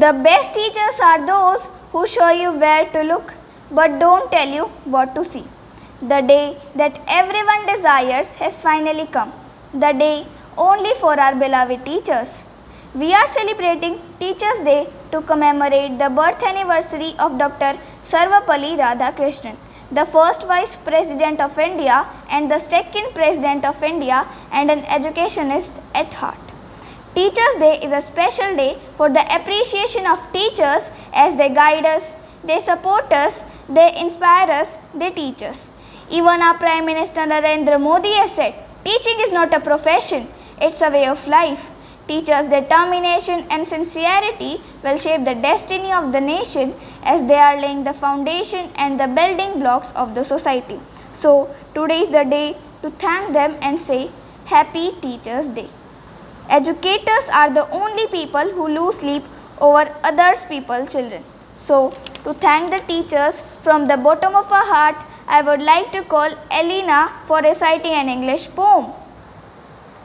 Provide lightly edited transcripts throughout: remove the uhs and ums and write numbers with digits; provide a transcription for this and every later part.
The best teachers are those who show you where to look but don't tell you what to see. The day that everyone desires has finally come, the day only for our beloved teachers. We are celebrating Teachers' Day to commemorate the birth anniversary of Dr. Sarvapalli Radhakrishnan, the first Vice President of India and the second President of India, and an educationist at heart. Teachers' Day is a special day for the appreciation of teachers as they guide us, they support us, they inspire us, they teach us. Even our Prime Minister Narendra Modi has said, teaching is not a profession, it's a way of life. Teachers' determination and sincerity will shape the destiny of the nation as they are laying the foundation and the building blocks of the society. So, today is the day to thank them and say, Happy Teachers' Day. Educators are the only people who lose sleep over others people's children. So, to thank the teachers from the bottom of our heart, I would like to call Elena for reciting an English poem.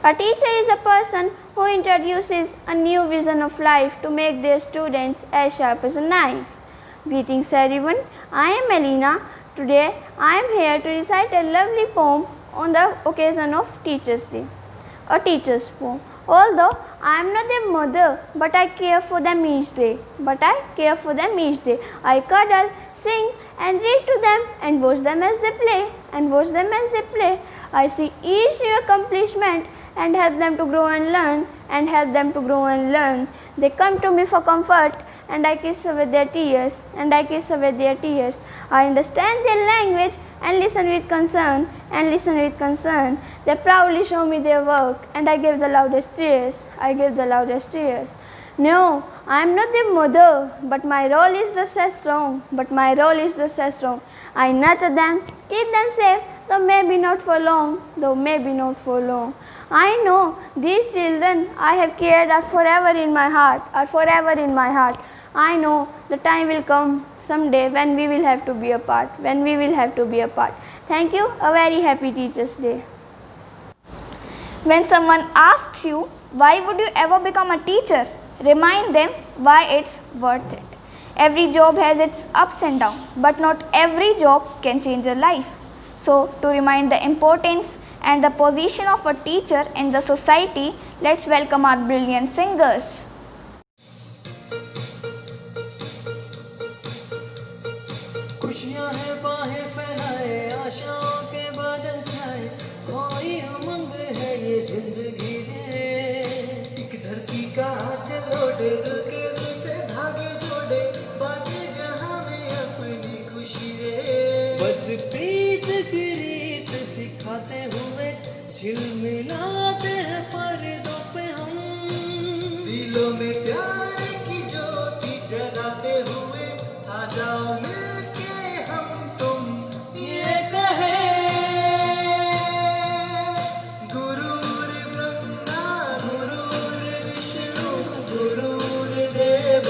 A teacher is a person who introduces a new vision of life to make their students as sharp as a knife. Greetings everyone, I am Elena. Today I am here to recite a lovely poem on the occasion of Teachers' Day. A teacher's poem. Although I am not their mother, but I care for them each day. I cuddle, sing and read to them and watch them as they play. I see each new accomplishment and help them to grow and learn. They come to me for comfort and I kiss away their tears. I understand their language and listen with concern. They proudly show me their work and I give the loudest cheers. No, I am not their mother, but my role is just as strong. I nurture them, keep them safe, though maybe not for long. I know these children I have cared are forever in my heart. I know the time will come someday when we will have to be apart. Thank you. A very happy Teachers' Day. When someone asks you, why would you ever become a teacher? Remind them why it's worth it. Every job has its ups and downs, but not every job can change your life. So, to remind the importance and the position of a teacher in the society, let's welcome our brilliant singers. खुशियां हैं बाहें फैलाए, आशाओं के बादल छाए, कोई उमंग है ये जिंदगी रे। एक धरती का आंचल ओढ़े, दिल के दिल से धागे जोड़े, बांटे जहां में अपनी खुशी रे। बस प्रीत की रीत सिखाते हुए झिलमिलाते हैं पर्दों पे हम, दिलों में प्यार की ज्योति जगाते हुए आ जाओ मिलके हम तुम ये कहे। गुरुर् ब्रह्मा गुरुर् विष्णु गुरुर्देव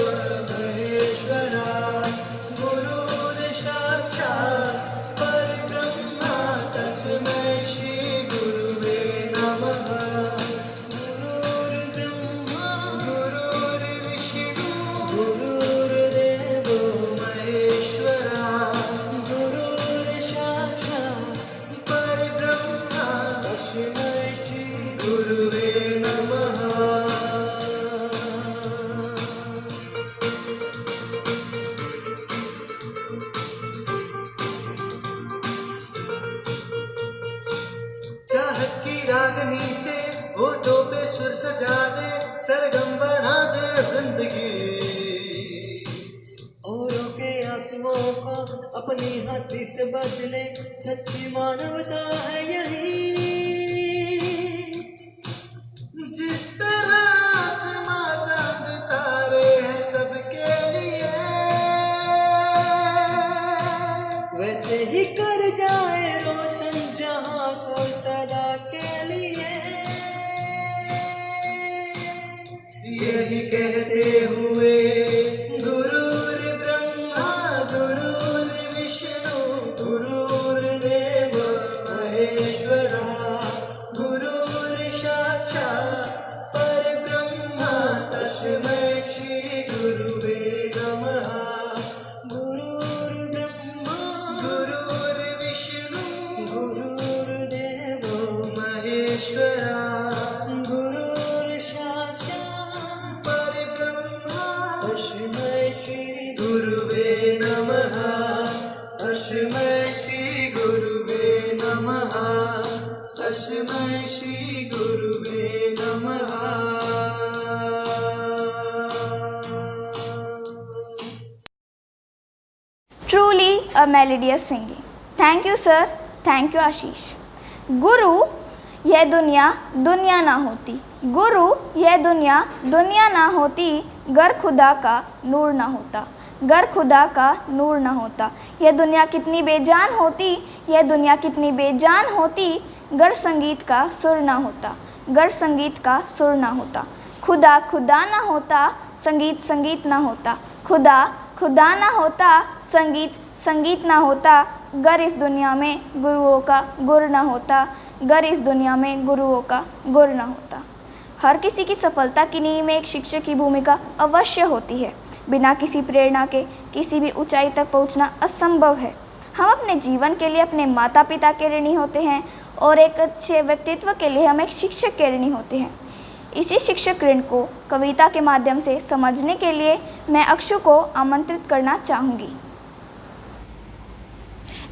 महेश्वरा, गुरुर् साक्षात् परब्रह्मा तस्मै श्री गुरुवे नमः। गुरुर्ब्रह्मा गुरुर्विष्णु गुरुर्देव महेश्वरा, गुरुर् साक्षात् परब्रह्मा तस्मै श्री गुरुवे नमः। चाहत की रागनी से होठों पे सुर सजा दे, सरगम बना दे जिंदगी। औरों के आंसुओं को अपनी हंसी से बदले, सच्ची मानवता है यही। जिस तरह आसमां चांद तारे हैं सबके लिए, वैसे ही कर जाए रोशन जहां को सदा के लिए। यही कहते हुए गुरुर् ब्रह्मा गुरुर् विष्णु गुरुर्देव महेश्वरा, तस्मै श्री गुरुवे नमः। Truly a melodious singing. Thank you sir, thank you आशीष। गुरु यह दुनिया दुनिया ना होती, गुरु यह दुनिया दुनिया ना होती, गर खुदा का नूर ना होता, गर खुदा का नूर ना होता। यह दुनिया कितनी बेजान होती, यह दुनिया कितनी बेजान होती, गर संगीत का सुर ना होता, गर संगीत का सुर ना होता। खुदा खुदा ना होता, संगीत संगीत ना होता, खुदा खुदा ना होता, संगीत संगीत ना होता, गर इस दुनिया में गुरुओं का गुर ना होता, गर इस दुनिया में गुरुओं का गुर ना होता। हर किसी की सफलता की नींव में एक शिक्षक की भूमिका अवश्य होती है। बिना किसी प्रेरणा के किसी भी ऊंचाई तक पहुंचना असंभव है। हम अपने जीवन के लिए अपने माता पिता के ऋणी होते हैं और एक अच्छे व्यक्तित्व के लिए हम एक शिक्षक के ऋणी होते हैं। इसी शिक्षक ऋण को कविता के माध्यम से समझने के लिए मैं अक्षु को आमंत्रित करना चाहूँगी।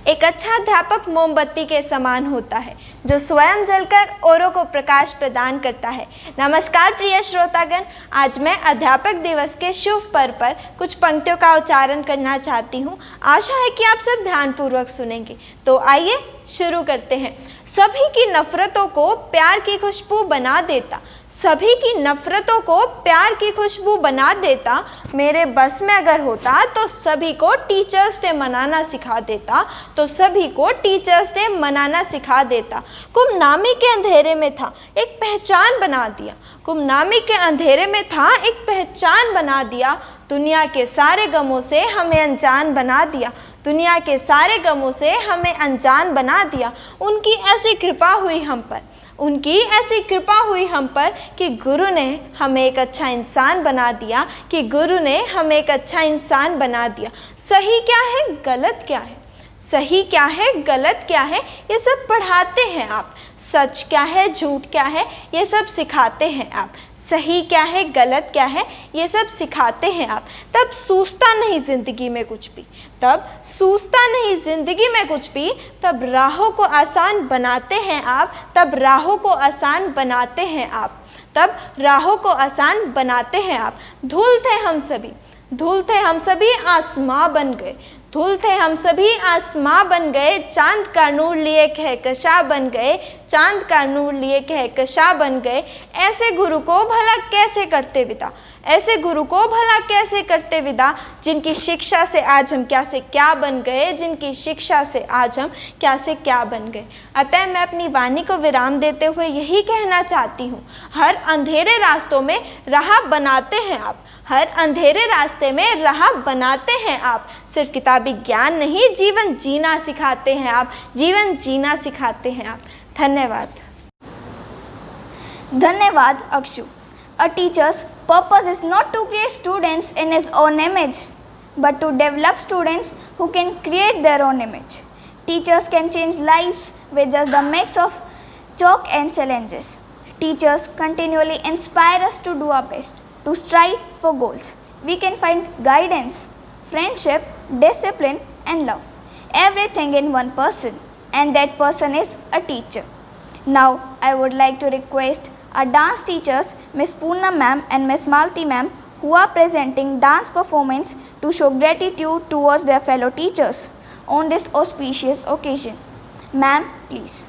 एक अच्छा अध्यापक मोमबत्ती के समान होता है जो स्वयं जलकर औरों को प्रकाश प्रदान करता है। नमस्कार प्रिय श्रोतागण, आज मैं अध्यापक दिवस के शुभ पर्व पर कुछ पंक्तियों का उच्चारण करना चाहती हूँ। आशा है कि आप सब ध्यानपूर्वक सुनेंगे। तो आइए शुरू करते हैं। सभी की नफरतों को प्यार की खुशबू बना देता, सभी की नफरतों को प्यार की खुशबू बना देता, मेरे बस में अगर होता तो सभी को टीचर्स डे मनाना सिखा देता, तो सभी को टीचर्स डे मनाना सिखा देता। गुमनामी के अंधेरे में था एक पहचान बना दिया, गुमनामी के अंधेरे में था एक पहचान बना दिया, दुनिया के सारे गमों से हमें अनजान बना दिया, दुनिया के सारे गमों से हमें अनजान बना दिया। उनकी ऐसी कृपा हुई हम पर, उनकी ऐसी कृपा हुई हम पर कि गुरु ने हमें एक अच्छा इंसान बना दिया, कि गुरु ने हमें एक अच्छा इंसान बना दिया। सही क्या है गलत क्या है, सही क्या है गलत क्या है, ये सब पढ़ाते हैं आप। सच क्या है झूठ क्या है, ये सब सिखाते हैं आप। सही क्या है गलत क्या है, ये सब सिखाते हैं आप। तब सूझता नहीं ज़िंदगी में कुछ भी, तब सूझता नहीं ज़िंदगी में कुछ भी, तब राहों को आसान बनाते हैं आप, तब राहों को आसान बनाते हैं आप, तब राहों को आसान बनाते हैं आप। धूल थे हम सभी, धूल थे हम सभी आसमां बन गए, धूल थे हम सभी आसमां बन गए, चांद का नूर लिए कहकशा बन गए, चांद का नूर लिए कहकशा बन गए। ऐसे गुरु को भला कैसे करते विदा, ऐसे गुरु को भला कैसे करते विदा, जिनकी शिक्षा से आज हम क्या से क्या बन गए, जिनकी शिक्षा से आज हम क्या से क्या बन गए। अतः मैं अपनी वाणी को विराम देते हुए यही कहना चाहती हूँ, हर अंधेरे रास्तों में राह बनाते हैं आप, हर अंधेरे रास्ते में राह बनाते हैं आप। सिर्फ किताबी ज्ञान नहीं, जीवन जीना सिखाते हैं आप, जीवन जीना सिखाते हैं आप। धन्यवाद। धन्यवाद Akshu. A teacher's purpose is not to create students in his own image, but to develop students who can create their own image. Teachers can change lives with just the mix of chalk and challenges. Teachers continually inspire us to do our best, to strive for goals. We can find guidance, friendship, discipline and love. Everything in one person, and that person is a teacher. Now I would like to request our dance teachers Miss Poonam ma'am and Miss Malti ma'am, who are presenting dance performance to show gratitude towards their fellow teachers on this auspicious occasion. Ma'am, please.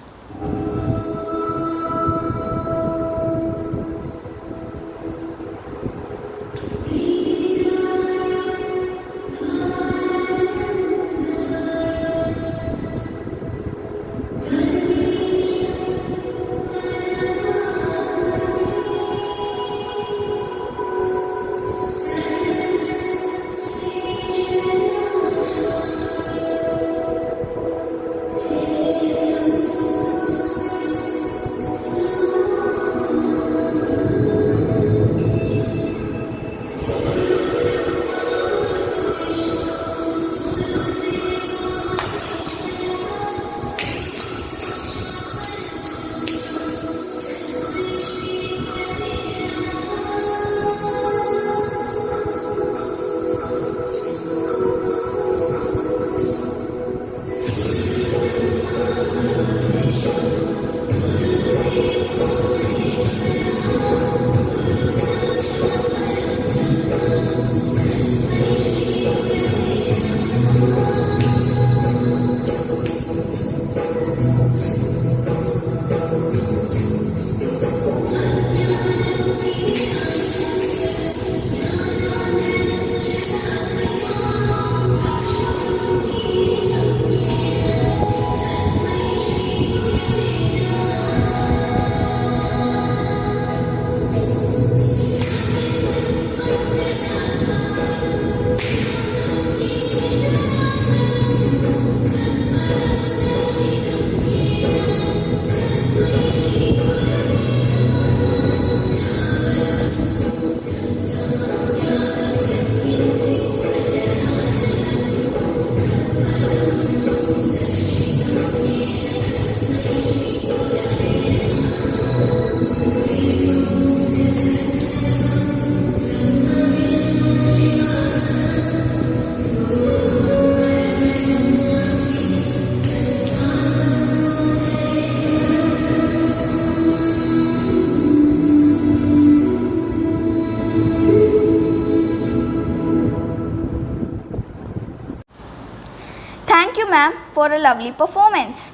Thank you, ma'am, for a lovely performance.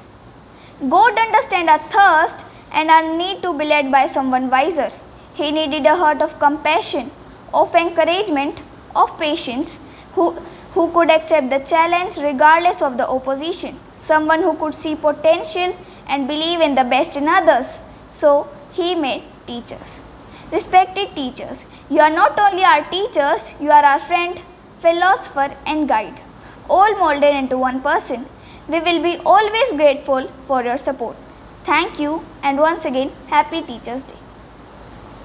God understands our thirst and our need to be led by someone wiser. He needed a heart of compassion, of encouragement, of patience, who could accept the challenge regardless of the opposition, someone who could see potential and believe in the best in others. So, he made teachers. Respected teachers, you are not only our teachers, you are our friend, philosopher, and guide, all molded into one person. We will be always grateful for your support. Thank you, and once again, Happy Teachers' Day.